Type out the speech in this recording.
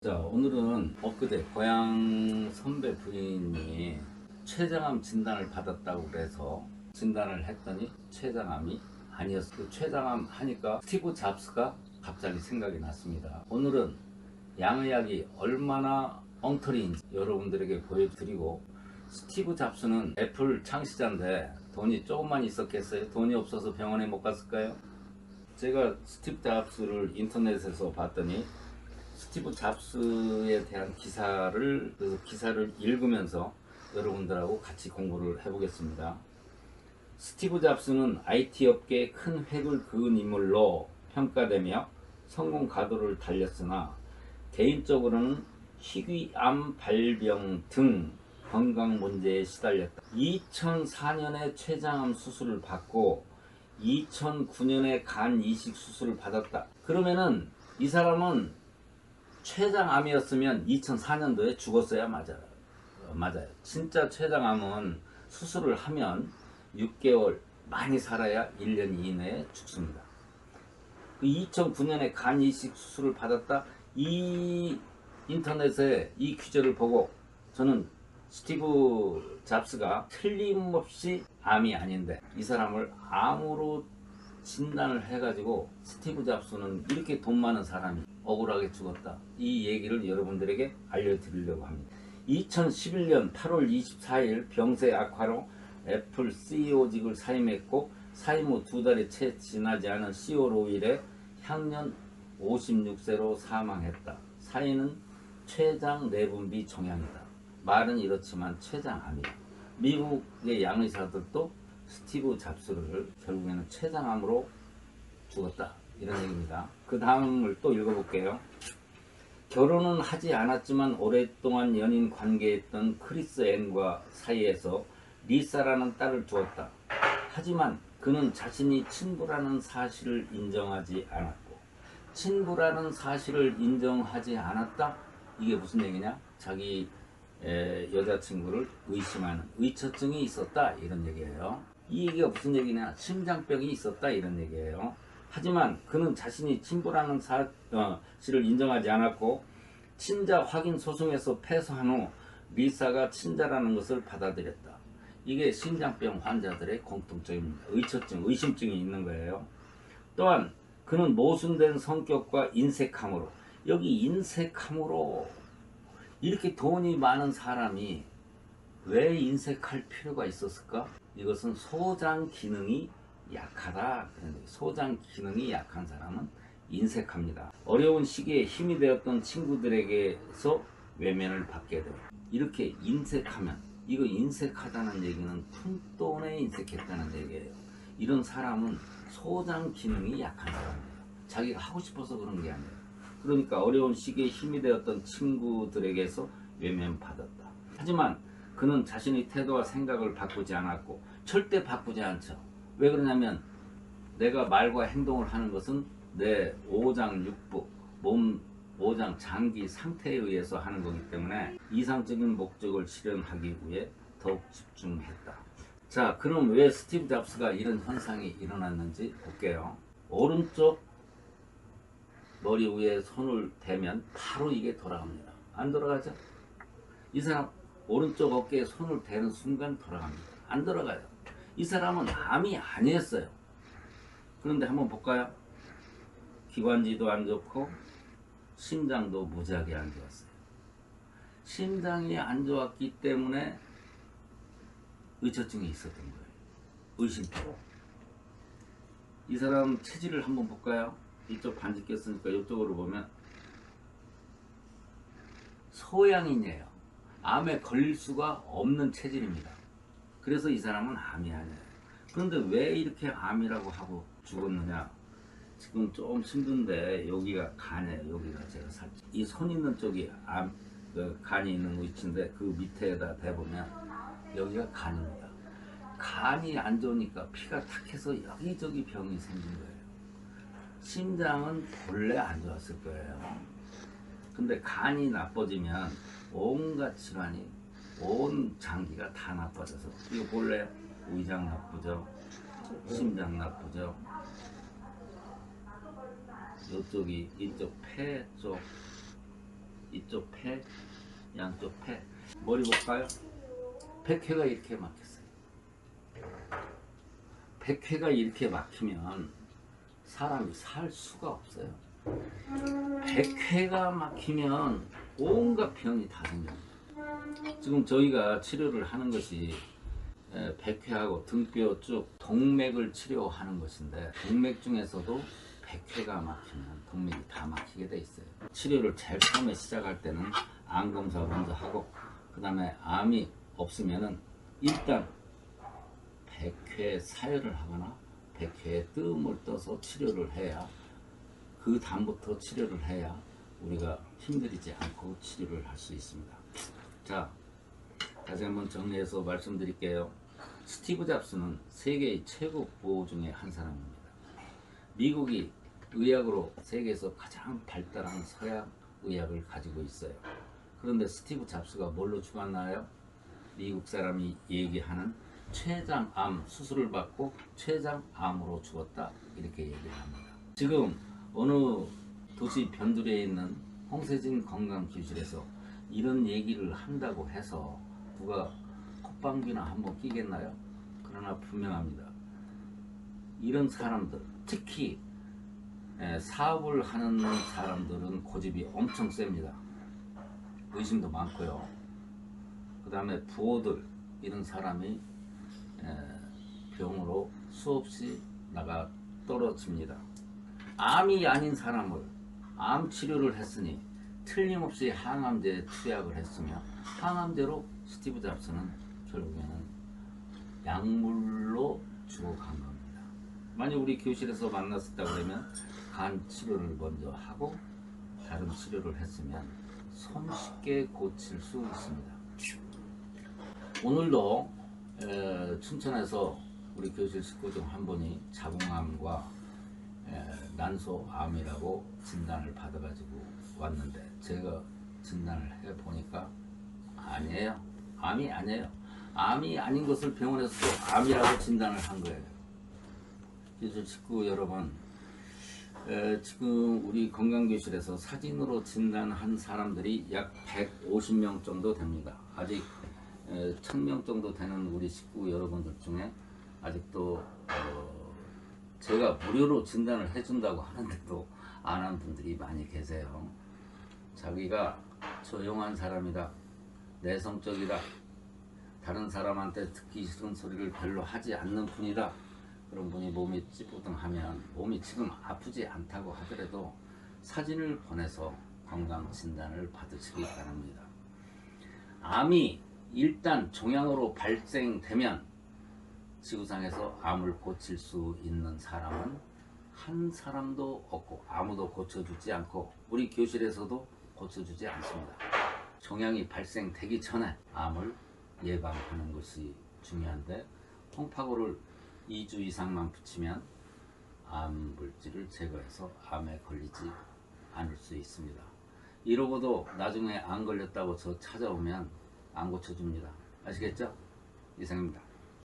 자, 오늘은 엊그제 고향 선배 부인이 췌장암 진단을 받았다고 그래서 진단을 했더니 췌장암이 아니었어요. 그 췌장암 하니까 스티브 잡스가 갑자기 생각이 났습니다. 오늘은 양의학이 얼마나 엉터리인지 여러분들에게 보여드리고, 스티브 잡스는 애플 창시자인데 돈이 조금만 있었겠어요? 돈이 없어서 병원에 못 갔을까요? 제가 스티브 잡스를 인터넷에서 봤더니 스티브 잡스에 대한 기사를 읽으면서 여러분들하고 같이 공부를 해보겠습니다. 스티브 잡스는 IT 업계의 큰 획을 그은 인물로 평가되며 성공 가도를 달렸으나 개인적으로는 희귀암 발병 등 건강 문제에 시달렸다. 2004년에 췌장암 수술을 받고 2009년에 간 이식 수술을 받았다. 그러면은 이 사람은 췌장암이었으면 2004년도에 죽었어야 맞아요. 진짜 췌장암은 수술을 하면 6개월, 많이 살아야 1년 이내에 죽습니다. 2009년에 간 이식 수술을 받았다. 이 인터넷에 이 기사를 보고 저는 스티브 잡스가 틀림없이 암이 아닌데 이 사람을 암으로 진단을 해가지고 스티브 잡스는 이렇게 돈 많은 사람이 억울하게 죽었다, 이 얘기를 여러분들에게 알려드리려고 합니다. 2011년 8월 24일 병세 악화로 애플 CEO직을 사임했고 사임 후 2달이 채 지나지 않은 10월 5일에 향년 56세로 사망했다. 사인은 췌장 내분비 종양이다. 말은 이렇지만 췌장암이다. 미국의 양의사들도 스티브 잡스를 결국에는 췌장암으로 죽었다, 이런 얘기입니다. 그 다음을 또 읽어볼게요. 결혼은 하지 않았지만 오랫동안 연인 관계했던 크리스 앤과 사이에서 리사라는 딸을 두었다. 하지만 그는 자신이 친부라는 사실을 인정하지 않았고, 친부라는 사실을 인정하지 않았다? 이게 무슨 얘기냐? 자기 여자친구를 의심하는 의처증이 있었다, 이런 얘기예요. 이 얘기가 무슨 얘기냐? 심장병이 있었다, 이런 얘기예요. 하지만 그는 자신이 친부라는 사실을 인정하지 않았고 친자 확인 소송에서 패소한 후 리사가 친자라는 것을 받아들였다. 이게 심장병 환자들의 공통점입니다. 의처증, 의심증이 있는 거예요. 또한 그는 모순된 성격과 인색함으로, 여기 인색함으로, 이렇게 돈이 많은 사람이 왜 인색할 필요가 있었을까? 이것은 소장 기능이 약하다. 소장 기능이 약한 사람은 인색합니다. 어려운 시기에 힘이 되었던 친구들에게서 외면을 받게 돼요. 이렇게 인색하면, 이거 인색하다는 얘기는 푼돈에 인색했다는 얘기예요. 이런 사람은 소장 기능이 약한 사람이에요. 자기가 하고 싶어서 그런 게 아니에요. 그러니까 어려운 시기에 힘이 되었던 친구들에게서 외면받았다. 하지만 그는 자신의 태도와 생각을 바꾸지 않았고 절대 바꾸지 않죠. 왜 그러냐면 내가 말과 행동을 하는 것은 내 오장육부, 몸 오장 장기 상태에 의해서 하는 거기 때문에 이상적인 목적을 실현하기 위해 더욱 집중했다. 자, 그럼 왜 스티브 잡스가 이런 현상이 일어났는지 볼게요. 오른쪽 머리 위에 손을 대면 바로 이게 돌아갑니다. 안 돌아가죠? 이 사람 오른쪽 어깨에 손을 대는 순간 돌아갑니다. 안 돌아가요. 이 사람은 암이 아니었어요. 그런데 한번 볼까요? 기관지도 안 좋고 심장도 무지하게 안 좋았어요. 심장이 안 좋았기 때문에 의처증이 있었던 거예요. 의심증. 이 사람 체질을 한번 볼까요? 이쪽 반지 꼈으니까 이쪽으로 보면 소양인이에요. 암에 걸릴 수가 없는 체질입니다. 그래서 이 사람은 암이 아니에요. 그런데 왜 이렇게 암이라고 하고 죽었느냐? 지금 좀 힘든데 여기가 간이에요. 여기가 제가 살짝 이 손 있는 쪽이 간이 있는 위치인데 그 밑에다 대보면 여기가 간입니다. 간이 안 좋으니까 피가 탁해서 여기저기 병이 생긴 거예요. 심장은 본래 안 좋았을 거예요. 근데 간이 나빠지면 온갖 질환이, 온 장기가 다 나빠져서, 이거 본래 위장 나쁘죠, 심장 나쁘죠, 이쪽이 이쪽 폐 쪽 이쪽 폐, 양쪽 폐. 머리 볼까요? 백회가 이렇게 막혔어요. 백회가 이렇게 막히면 사람이 살 수가 없어요. 백회가 막히면 온갖 병이 다 생깁니다. 지금 저희가 치료를 하는 것이 백회하고 등뼈 쭉 동맥을 치료하는 것인데, 동맥 중에서도 백회가 막히면 동맥이 다 막히게 돼 있어요. 치료를 제일 처음에 시작할 때는 암 검사 먼저 하고, 그 다음에 암이 없으면은 일단 백회 사혈을 하거나 백회에 뜸을 떠서 치료를 해야, 그 다음부터 치료를 해야 우리가 힘들이지 않고 치료를 할 수 있습니다. 자, 다시 한번 정리해서 말씀드릴게요. 스티브 잡스는 세계의 최고 부호 중에 한 사람입니다. 미국이 의학으로 세계에서 가장 발달한 서양 의학을 가지고 있어요. 그런데 스티브 잡스가 뭘로 죽었나요? 미국 사람이 얘기하는 췌장암 수술을 받고 췌장암으로 죽었다, 이렇게 얘기를 합니다. 지금 어느 도시 변두리에 있는 홍세진 건강기술에서 이런 얘기를 한다고 해서 누가 콧방귀나 한번 끼겠나요? 그러나 분명합니다. 이런 사람들, 특히 사업을 하는 사람들은 고집이 엄청 셉니다. 의심도 많고요. 그 다음에 부호들, 이런 사람이 병으로 수없이 나가 떨어집니다. 암이 아닌 사람을 암 치료를 했으니 틀림없이 항암제에 투약을 했으며, 항암제로 스티브 잡스는 결국에는 약물로 죽어간 겁니다. 만약 우리 교실에서 만났었다 그러면 간 치료를 먼저 하고 다른 치료를 했으면 손쉽게 고칠 수 있습니다. 오늘도 춘천에서 우리 교실 식구 중 한 분이 자궁암과 난소암이라고 진단을 받아가지고 왔는데, 제가 진단을 해보니까 아니에요. 암이 아니에요. 암이 아닌 것을 병원에서 또 암이라고 진단을 한 거예요. 교실 식구 여러분, 지금 우리 건강교실에서 사진으로 진단한 사람들이 약 150명 정도 됩니다. 아직 1000명 정도 되는 우리 식구 여러분들 중에 아직도 제가 무료로 진단을 해준다고 하는데도 안 한 분들이 많이 계세요. 자기가 조용한 사람이다, 내성적이다, 다른 사람한테 듣기 싫은 소리를 별로 하지 않는 분이다, 그런 분이 몸이 찌뿌둥하면, 몸이 지금 아프지 않다고 하더라도 사진을 보내서 건강 진단을 받으시기 바랍니다. 암이 일단 종양으로 발생되면 지구상에서 암을 고칠 수 있는 사람은 한 사람도 없고, 아무도 고쳐주지 않고 우리 교실에서도 고쳐주지 않습니다. 종양이 발생되기 전에 암을 예방하는 것이 중요한데, 홍파고를 2주 이상만 붙이면 암 물질을 제거해서 암에 걸리지 않을 수 있습니다. 이러고도 나중에 안 걸렸다고 저 찾아오면 안 고쳐줍니다. 아시겠죠? 이상입니다.